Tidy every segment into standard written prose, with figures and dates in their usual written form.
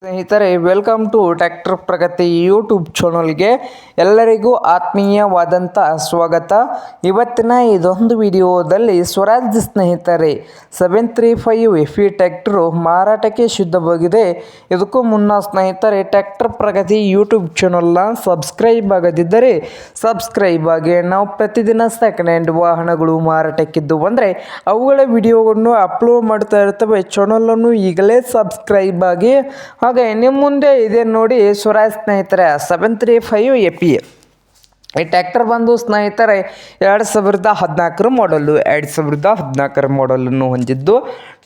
ಸ್ನೇಹಿತರೆ, welcome to tractor Pragati YouTube ಚಾನಲ್ಗೆ ಎಲ್ಲರಿಗೂ ಆತ್ಮೀಯವಾದಂಥ ಸ್ವಾಗತ. ಇವತ್ತಿನ ಇದೊಂದು ವಿಡಿಯೋದಲ್ಲಿ ಸ್ವರಾಜ್ ಸ್ನೇಹಿತರೆ 735 FE ಟ್ರ್ಯಾಕ್ಟರು ಮಾರಾಟಕ್ಕೆ ಸಿದ್ಧವಾಗಿದೆ. ಇದಕ್ಕೂ ಮುನ್ನ ಸ್ನೇಹಿತರೆ, ಟ್ರ್ಯಾಕ್ಟರ್ ಪ್ರಗತಿ ಯೂಟ್ಯೂಬ್ ಚಾನಲ್ನ ಸಬ್ಸ್ಕ್ರೈಬ್ ಆಗದಿದ್ದರೆ ಸಬ್ಸ್ಕ್ರೈಬ್ ಆಗಿ. ನಾವು ಪ್ರತಿದಿನ ಸೆಕೆಂಡ್ ಹ್ಯಾಂಡ್ ವಾಹನಗಳು ಮಾರಾಟಕ್ಕಿದ್ದು ಅಂದರೆ ಅವುಗಳ ವಿಡಿಯೋವನ್ನು ಅಪ್ಲೋಡ್ ಮಾಡ್ತಾ ಇರ್ತವೆ. ಚಾನಲನ್ನು ಈಗಲೇ ಸಬ್ಸ್ಕ್ರೈಬ್ ಆಗಿ. ಹಾಗೆ ನಿಮ್ಮ ಮುಂದೆ ಇದೆ ನೋಡಿ ಸ್ವರಾಜ್ ಸ್ನೇಹಿತರೆ 735 FE. ಈ ಟ್ರ್ಯಾಕ್ಟರ್ ಬಂದು ಸ್ನೇಹಿತರೆ 2014 ಮಾಡಲು 2014 ಮಾಡಲನ್ನು ಹೊಂದಿದ್ದು,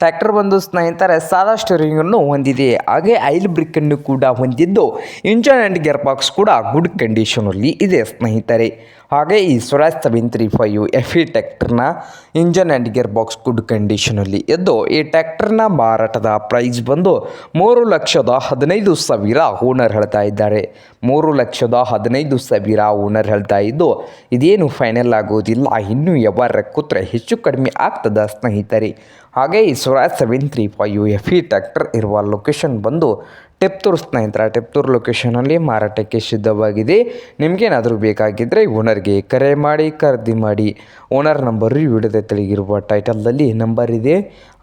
ಟ್ರ್ಯಾಕ್ಟರ್ ಬಂದು ಸ್ನೇಹಿತರೆ ಸಾದಾ ಸ್ಟೀರಿಂಗನ್ನು ಹೊಂದಿದೆ. ಹಾಗೆ ಆಯಿಲ್ ಬ್ರೇಕನ್ನು ಕೂಡ ಹೊಂದಿದ್ದು, ಇಂಜನ್ ಆ್ಯಂಡ್ ಗೇರ್ ಬಾಕ್ಸ್ ಕೂಡ ಗುಡ್ ಕಂಡೀಷನಲ್ಲಿ ಇದೆ ಸ್ನೇಹಿತರೆ. ಹಾಗೆ ಈ ಸ್ವರಾಜ್ 735 FE ಟ್ರ್ಯಾಕ್ಟರ್ನ engine and gear box good ಕಂಡೀಷನಲ್ಲಿ ಇದ್ದು, ಈ ಟ್ರ್ಯಾಕ್ಟರ್ನ ಮಾರಾಟದ ಪ್ರೈಸ್ ಬಂದು 3,15,000 ಓನರ್ ಹೇಳ್ತಾ ಇದ್ದಾರೆ. 3,15,000 ಓನರ್ ಹೇಳ್ತಾ ಇದ್ದು, ಇದೇನು ಫೈನಲ್ ಆಗೋದಿಲ್ಲ, ಇನ್ನೂ ವ್ಯವಹಾರ ಕೂತ್ರೆ ಹೆಚ್ಚು ಕಡಿಮೆ ಆಗ್ತದ ಸ್ನೇಹಿತರೆ. ಹಾಗೆ ಈ ಸ್ವರಾಜ್ 735 FE ಟ್ರ್ಯಾಕ್ಟರ್ ಇರುವ ಲೊಕೇಶನ್ ಬಂದು ಟಿಪ್ತೂರು ಸ್ನೇಹಿತರ. ಟಿಪ್ತೂರು ಲೊಕೇಶನಲ್ಲಿ ಮಾರಾಟಕ್ಕೆ ಸಿದ್ಧವಾಗಿದೆ. ನಿಮಗೇನಾದರೂ ಬೇಕಾಗಿದ್ದರೆ ಓನರ್ಗೆ ಕರೆ ಮಾಡಿ ಖರೀದಿ ಮಾಡಿ. ಓನರ್ ನಂಬರು ವಿಡಿಯೋದ ತೆಳಗಿರುವ ಟೈಟಲ್ದಲ್ಲಿ ನಂಬರ್ ಇದೆ,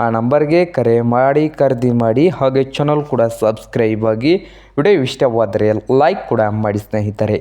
ಆ ನಂಬರ್ಗೆ ಕರೆ ಮಾಡಿ ಖರೀದಿ ಮಾಡಿ. ಹಾಗೆ ಚಾನಲ್ ಕೂಡ ಸಬ್ಸ್ಕ್ರೈಬ್ ಆಗಿ. ವಿಡಿಯೋ ಇಷ್ಟವಾದರೆ ಲೈಕ್ ಕೂಡ ಮಾಡಿ ಸ್ನೇಹಿತರೆ.